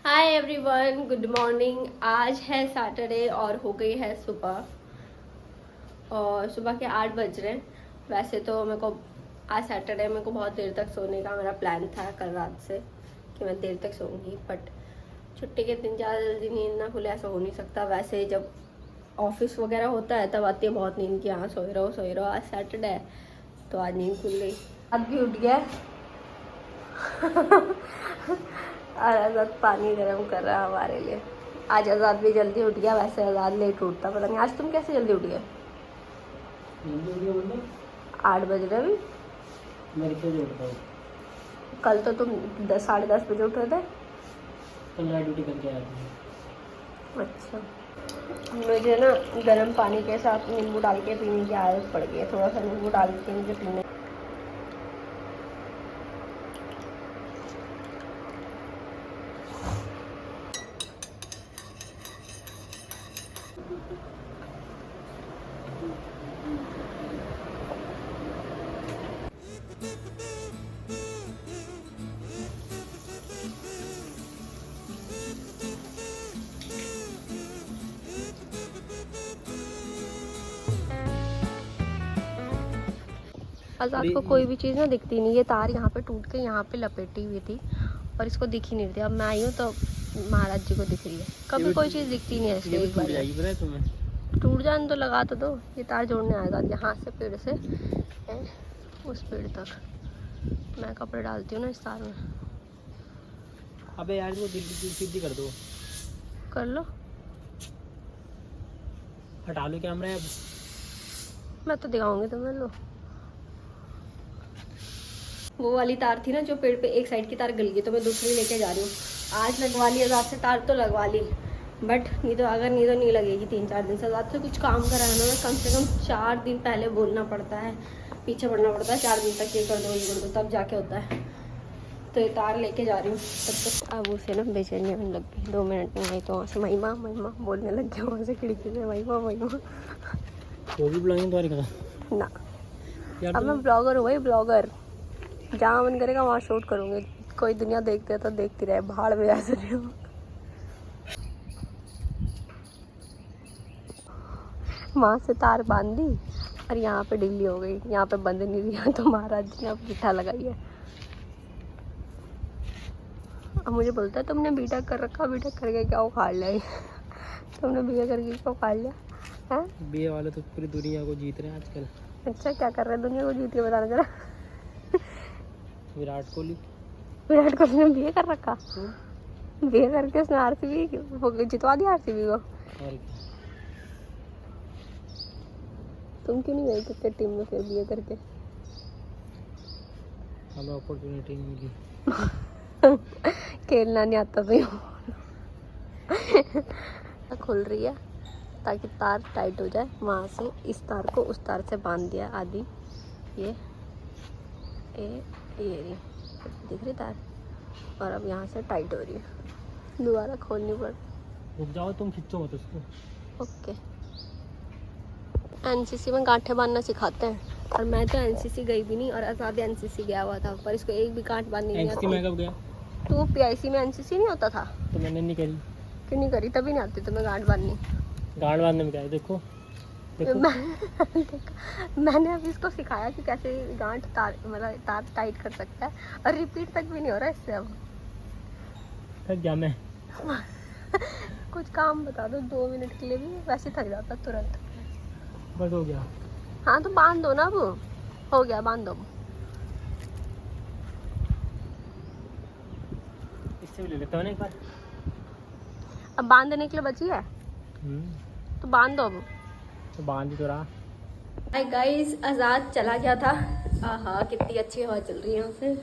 Hi everyone, good morning. आज है Saturday और हो गई है सुबह, और सुबह के 8 बज रहे हैं। वैसे तो मेरे को आज सैटरडे मेरे को बहुत देर तक सोने का मेरा प्लान था कल रात से कि मैं देर तक सोऊंगी, बट छुट्टी के दिन ज़्यादा जल्दी नींद ना खुले ऐसा हो नहीं सकता। वैसे जब ऑफिस वगैरह होता है तब आती है बहुत नींद की, हाँ सोए रहो। आज सैटरडे है तो आज नींद खुल गई। अब भी उठ गया और आज़ाद पानी गर्म कर रहा है हमारे लिए। आज आज़ाद भी जल्दी उठ गया, वैसे आज़ाद लेट उठता, पता नहीं आज तुम कैसे जल्दी उठ गए? जल्दी उठ गया मतलब 8 बज रहे अभी। मैं क्यों नहीं उठता हूँ? कल तो तुम 10 साढ़े 10 बजे उठे थे। कल नाइट ड्यूटी करके आया था। अच्छा, मुझे ना गर्म पानी के साथ नींबू डाल के पीने की आदत पड़ गई है। थोड़ा सा नींबू डाल के मुझे पीने। आज़ाद को कोई भी चीज़ ना दिखती नहीं। ये तार यहाँ पे टूट के यहाँ पे लपेटी हुई थी और इसको दिख ही नहीं रही। अब मैं आई हूँ तो महाराज जी को दिख रही है। कभी कोई चीज़ दिखती नहीं है ऐसे एक बार। टूट जाने तो लगा तो दो। ये तार जोड़ने आएगा यहाँ से पेड़ से उस पेड़ तक। मैं कपड़े डालती हूँ ना इस तार में। अबे यार वो सीधी कर दो। कर लो, हटा लो कैमरा अब। मैं तो दिखाऊंगी तुम्हें। लो, वो वाली तार थी ना जो पेड़ पे, एक साइड की तार गल गई तो मैं दूसरी लेके जा रही हूँ। आज लगवा ली आज़ाद से तार तो लगवा ली, बट नहीं तो अगर नहीं तो नहीं लगेगी 3-4 दिन से। आज़ाद से कुछ काम कराना में कम से कम 4 दिन पहले बोलना पड़ता है, पीछे पड़ना पड़ता है 4 दिन तक, ये कर दो तब जाके होता है। तो ये तार लेके जा रही हूँ तब तक। अब उसे ना बेचैनी होने लग गई 2 मिनट में। नहीं तो वहाँ से महिमा बोलने लग गया, वहाँ से खिड़की से महिमा। वो भी ब्लॉगिंग तुम्हारी करा ना, यार। अब मैं ब्लॉगर हूँ भाई, ब्लॉगर। जहाँ मन करेगा वहाँ शूट करूँगी। कोई दुनिया देखते है तो देखती रहे, भाड़ में ऐसे रही हूँ। वहाँ से तार बांध दी और यहाँ पे ढीली हो गई, यहाँ पे बंद नहीं दिया तो महाराज जी ने अब चिट्ठा लगाई है। अब मुझे बोलता है तुमने बीटेक कर रखा, बीटेक करके क्या उखाड़ लिया? तुमने बीए करके क्या उखाड़ लिया है? बीए वाले तो पूरी दुनिया को जीत रहे हैं आजकल। अच्छा, क्या कर रहे हैं दुनिया को जीत के, बताना जरा। विराट कोहली ने बीए कर रखा। बीए करके उसने आरसीबी जितवा दिया, आरसीबी को। और क्या? तुम क्यों नहीं गए क्रिकेट टीम में फिर बीए करके? हमें अपॉर्चुनिटी मिली। खेलना नहीं आता भाई। खुल रही है ताकि तार टाइट हो जाए। वहाँ से इस तार को उस तार से बांध दिया आदि। ये रही, दिख रही तार, और अब यहाँ से टाइट हो रही है। दोबारा खोलनी पड़। रुक जाओ, तुम खींचो मत उसको। ओके। एनसीसी में गांठें बांधना सिखाते हैं, और मैं तो एनसीसी गई भी नहीं, और आज़ाद एनसीसी गया हुआ था, पर इसको एक भी गांठ बांधनी नहीं आती। मैं कब गया? तू पीआईसी में एनसीसी नहीं होता था तो मैंने नहीं करी। क्यों नहीं करी? तभी नहीं आती तुम्हें गांठ बांधनी। गांड बांधने में क्या है? देखो मैंने अभी इसको सिखाया कि कैसे गांठ तार, मतलब तार टाइट कर सकता है, और रिपीट तक भी नहीं हो रहा इससे। अब थक गया मैं। कुछ काम बता दो 2 मिनट के लिए भी, वैसे थक जाता तुरंत। बस हो गया। हाँ तो बांध दो ना, अब हो गया, बांध दो। इससे भी ले लेता हूँ एक बार। अब बांधने के लिए बची है तो बांध दो अब। तो बांध ही तो रहा। हाय गाइस, आज़ाद चला गया था। आहा, कितनी अच्छी हवा चल रही है उसे।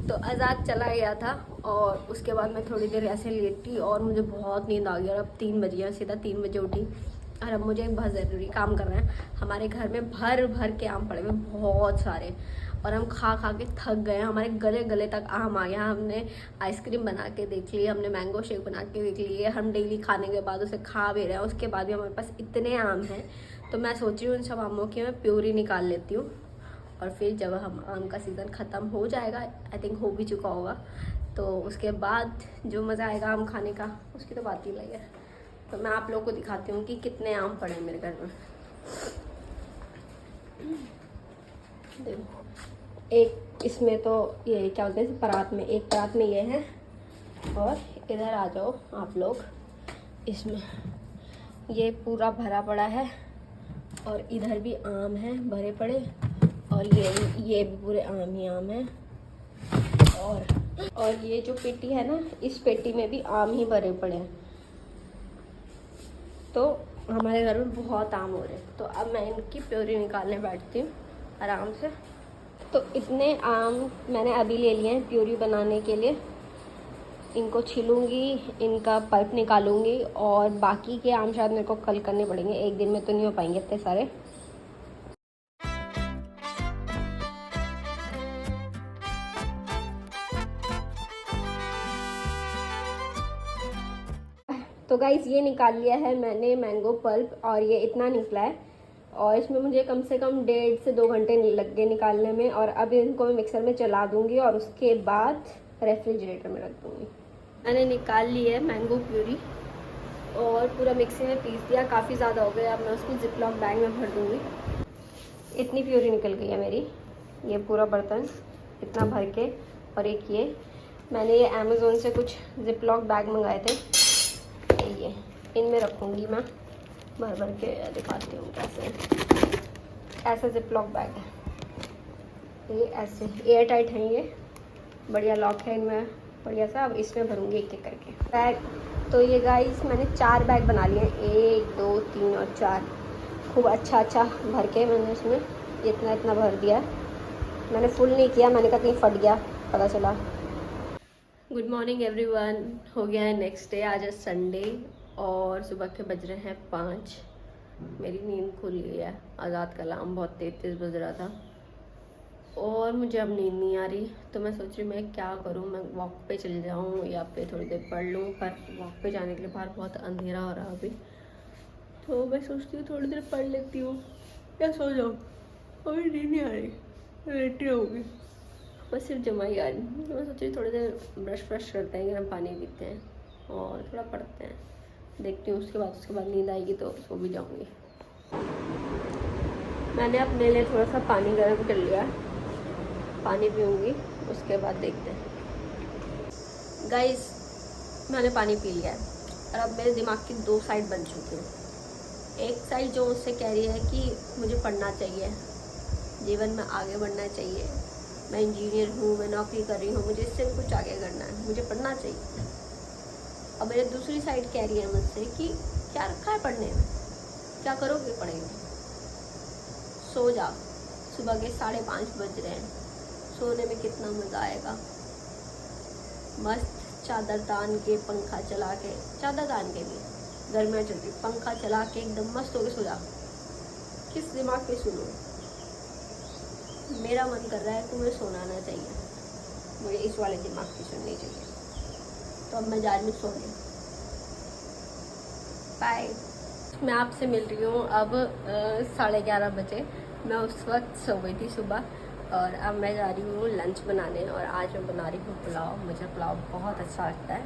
तो आज़ाद चला गया था, और उसके बाद मैं थोड़ी देर ऐसे लेटी और मुझे बहुत नींद आ गई। और अब 3 बज गया, सीधा 3 बजे उठी, और अब मुझे बहुत ज़रूरी काम करना है। हमारे घर में भर भर के आम पड़े हुए बहुत सारे, और हम खा खा के थक गए। हमारे गले गले तक आम आ गया। हमने आइसक्रीम बना के देख ली, हमने मैंगो शेक बना के देख लिए, हम डेली खाने के बाद उसे खा भी रहे हैं। उसके बाद भी हमारे पास इतने आम हैं, तो मैं सोच रही हूँ उन सब आमों की मैं प्यूरी निकाल लेती हूँ, और फिर जब हम आम का सीज़न ख़त्म हो जाएगा, आई थिंक हो भी चुका होगा, तो उसके बाद जो मज़ा आएगा आम खाने का उसकी तो बात ही अलग है। तो मैं आप लोगों को दिखाती हूँ कि कितने आम पड़े हैं मेरे घर में। देखो, एक इसमें तो ये क्या बोलते हैं परात में, एक परात में ये है, और इधर आ जाओ आप लोग, इसमें ये पूरा भरा पड़ा है, और इधर भी आम है भरे पड़े, और ये भी पूरे आम ही आम है। और ये जो पेटी है ना, इस पेटी में भी आम ही भरे पड़े हैं। तो हमारे घर में बहुत आम हो रहे हैं। तो अब मैं इनकी प्योरी निकालने बैठती हूँ आराम से। तो इतने आम मैंने अभी ले लिए हैं प्योरी बनाने के लिए। इनको छीलूंगी, इनका पल्प निकालूंगी, और बाकी के आम शायद मेरे को कल करने पड़ेंगे, एक दिन में तो नहीं हो पाएंगे इतने सारे। तो गाइस ये निकाल लिया है मैंने मैंगो पल्प, और ये इतना निकला है, और इसमें मुझे कम से कम 1.5 से 2 घंटे लग गए निकालने में। और अब इनको मैं मिक्सर में चला दूंगी और उसके बाद रेफ्रिजरेटर में रख दूंगी। मैंने निकाल ली है मैंगो प्यूरी और पूरा मिक्सी में पीस दिया, काफ़ी ज़्यादा हो गया। अब मैं उसको जिपलॉक बैग में भर दूंगी। इतनी प्यूरी निकल गई है मेरी, ये पूरा बर्तन इतना भर के। और एक ये मैंने ये अमेज़ोन से कुछ जिपलॉक बैग मंगाए थे, ये इनमें रखूँगी मैं भर भर के। दिखाती हूँ कैसे, ऐसा जिपलॉक बैग है ये, ऐसे एयर टाइट है, ये बढ़िया लॉक है इनमें बढ़िया सा। अब इसमें भरूँगी एक एक करके बैग। तो ये गाइस मैंने 4 बैग बना लिए हैं, 1 2 3 और 4, खूब अच्छा भर के मैंने इसमें इतना भर दिया। मैंने फुल नहीं किया, मैंने कहा कहीं फट गया, पता चला। गुड मॉर्निंग एवरीवन, हो गया है नेक्स्ट डे। आज है संडे और सुबह के बज रहे हैं 5। मेरी नींद खुल गई है, आज़ाद का अलार्म बहुत तेज़ बज रहा था और मुझे अब नींद नहीं आ रही। तो मैं सोच रही मैं क्या करूं, मैं वॉक पे चल जाऊं या पे थोड़ी देर पढ़ लूं, पर वॉक पे जाने के लिए बाहर बहुत अंधेरा हो रहा है अभी। तो मैं सोचती हूँ थोड़ी देर पढ़ लेती हूँ या सो जाऊँ, अभी नींद नहीं आ रही, लेटी रहूँगी, बस सिर्फ जमा ही आ रही। तो मैं सोच रही थोड़ी देर ब्रश करते हैं, गर्म पानी पीते हैं और थोड़ा पढ़ते हैं, देखती हूँ। उसके बाद नींद आएगी तो सो भी जाऊँगी। मैंने अपने लिए थोड़ा सा पानी गर्म कर लिया, पानी पीऊँगी, उसके बाद देखते हैं। गाइस मैंने पानी पी लिया है और अब मेरे दिमाग की 2 साइड बन चुकी हैं। एक साइड जो मुझसे कह रही है कि मुझे पढ़ना चाहिए, जीवन में आगे बढ़ना चाहिए, मैं इंजीनियर हूँ, मैं नौकरी कर रही हूँ, मुझे इससे कुछ आगे करना है, मुझे पढ़ना चाहिए। अब मेरे दूसरी साइड कह रही है मुझसे कि क्या रखा है पढ़ने में, क्या करोगे पढ़ेंगे, सो जा, सुबह के 5:30 बज रहे हैं, सोने में कितना मज़ा आएगा, मस्त चादर तान के, पंखा चला के, चादर तान के भी गर्मियाँ चलती, पंखा चला के एकदम मस्त होके सो जा। किस दिमाग पे सुनो, मेरा मन कर रहा है तुम्हें सोना चाहिए, मुझे इस वाले दिमाग की सुननी चाहिए। तो अब मैं जा रही हूँ सोने, बाय। मैं आपसे मिल रही हूँ अब 11:30 बजे। मैं उस वक्त सो गई थी सुबह, और अब मैं जा रही हूँ लंच बनाने। और आज मैं बना रही हूँ पुलाव, मुझे पुलाव बहुत अच्छा लगता है।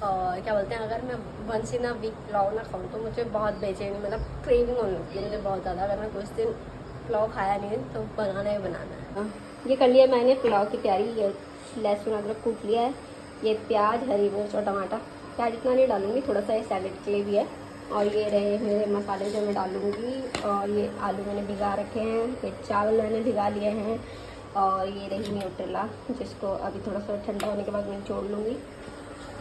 और क्या बोलते हैं, अगर मैं once in a week pulao ना खाऊँ तो मुझे बहुत बेचैनी, मतलब क्रेविंग होने लगती है मुझे बहुत ज़्यादा। अगर मैं कुछ दिन पुलाव खाया नहीं तो बनाना ही बनाना है। ये कर लिया मैंने पुलाव की तैयारी। ये लहसुन अदरक कूट लिया है, ये प्याज, हरी मिर्च और टमाटर। प्याज इतना नहीं डालूँगी, थोड़ा सा ये सैलेड के लिए भी है। और ये रहे मेरे मसाले जो मैं डालूँगी। और ये आलू मैंने भिगा रखे हैं, ये चावल मैंने भिगा लिए हैं, और ये रही न्यूट्रेला, जिसको अभी थोड़ा सा ठंडा होने के बाद मैं छोड़ लूँगी।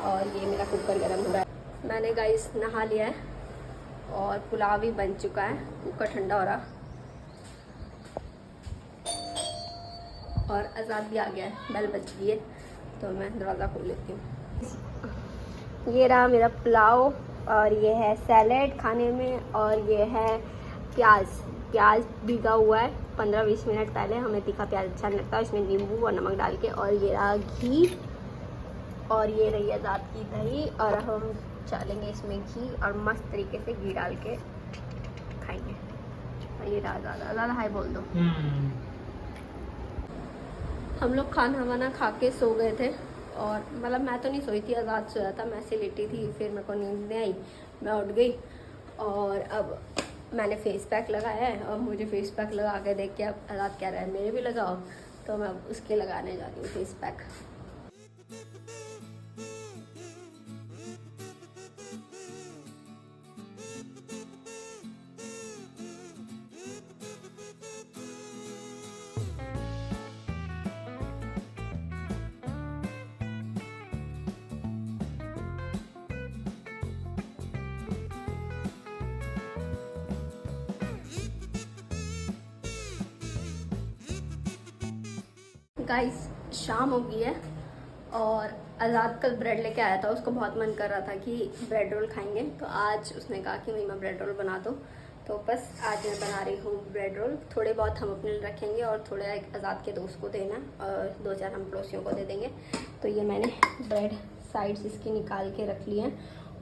और ये मेरा कुकर गर्म हो रहा है। मैंने गाइस नहा लिया है और पुलाव भी बन चुका है, कुकर ठंडा हो रहा, और आज़ाद भी आ गया है, बेल बज गई है, तो मैं दरवाज़ा खोल लेती हूँ। ये रहा मेरा पुलाव, और ये है सैलेड खाने में, और ये है प्याज भीगा हुआ है 15-20 मिनट पहले। हमें तीखा प्याज अच्छा नहीं लगता, इसमें नींबू और नमक डाल के। और ये रहा घी, और ये रही आज़ाद की दही, और हम डालेंगे इसमें घी और मस्त तरीके से घी डाल के खाएंगे। और ये रहा आज़ाद, हाय बोल दो। हम लोग खाना वाना खा के सो गए थे, और मतलब मैं तो नहीं सोई थी, आज़ाद सोया था, मैं ऐसे लेटी थी, फिर मेरे को नींद नहीं आई, मैं उठ गई। और अब मैंने फेस पैक लगाया है और मुझे फेस पैक लगा के देख के अब आज़ाद कह रहा है मेरे भी लगाओ, तो मैं उसके लगाने जा रही हूँ फेस पैक। गाइस शाम हो गई है और आज़ाद कल ब्रेड लेके आया था, उसको बहुत मन कर रहा था कि ब्रेड रोल खाएंगे, तो आज उसने कहा कि मम्मा ब्रेड रोल बना दो। तो बस आज मैं बना रही हूँ ब्रेड रोल। थोड़े बहुत हम अपने लिए रखेंगे और थोड़ा एक आज़ाद के दोस्त को देना और 2-4 हम पड़ोसियों को दे देंगे। तो ये मैंने ब्रेड साइड्स इसकी निकाल के रख लिए हैं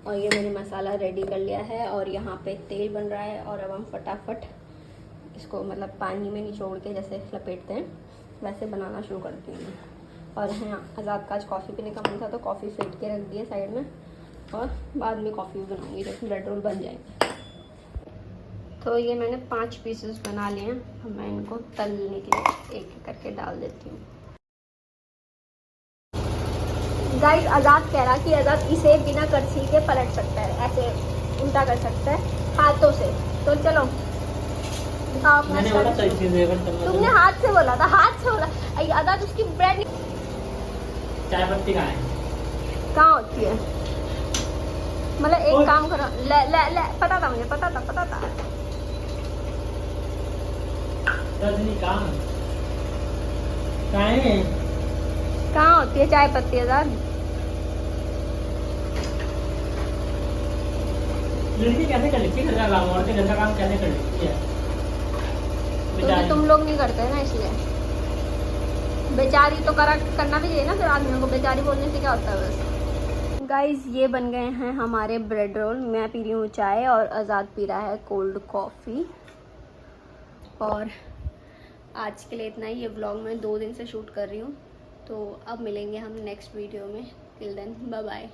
और ये मैंने मसाला रेडी कर लिया है और यहाँ पे तेल बन रहा है। और अब हम फटाफट इसको मतलब पानी में निचोड़ के जैसे लपेटते हैं वैसे बनाना शुरू करती हूँ। और हाँ, आज़ाद का आज कॉफ़ी पीने का मन था तो कॉफ़ी फेंट के रख दिया साइड में और बाद में कॉफ़ी भी बनाऊँगी जब ब्रेड रोल बन जाएंगे। तो ये मैंने 5 पीसेस बना लिए हैं, अब मैं इनको तलने के लिए एक एक करके डाल देती हूँ। गाइस आज़ाद कह रहा कि आज़ाद इसे बिना करछी के पलट सकता है, ऐसे उल्टा कर सकता है हाथों से। तो चलो मैंने बोला तुमने हाथ से बोला था, हाथ से बोला। आज़ाद उसकी ब्रेड चाय पत्ती कहाँ होती है, मतलब एक काम करो, ले पता था मुझे, पता था। रजनी कहाँ होती है चाय पत्ती आज़ाद? लड़की कैसे कर लेती है घर का काम, औरतें घर का काम कैसे कर लेती है? क्योंकि तुम लोग नहीं करते ना इसलिए। बेचारी तो करना भी चाहिए ना फिर आदमियों को, बेचारी बोलने से क्या होता है। बस गाइस ये बन गए हैं हमारे ब्रेड रोल। मैं पी रही हूँ चाय और आज़ाद पी रहा है कोल्ड कॉफ़ी। और आज के लिए इतना ही। ये व्लॉग मैं 2 दिन से शूट कर रही हूँ, तो अब मिलेंगे हम नेक्स्ट वीडियो में। Till then bye bye.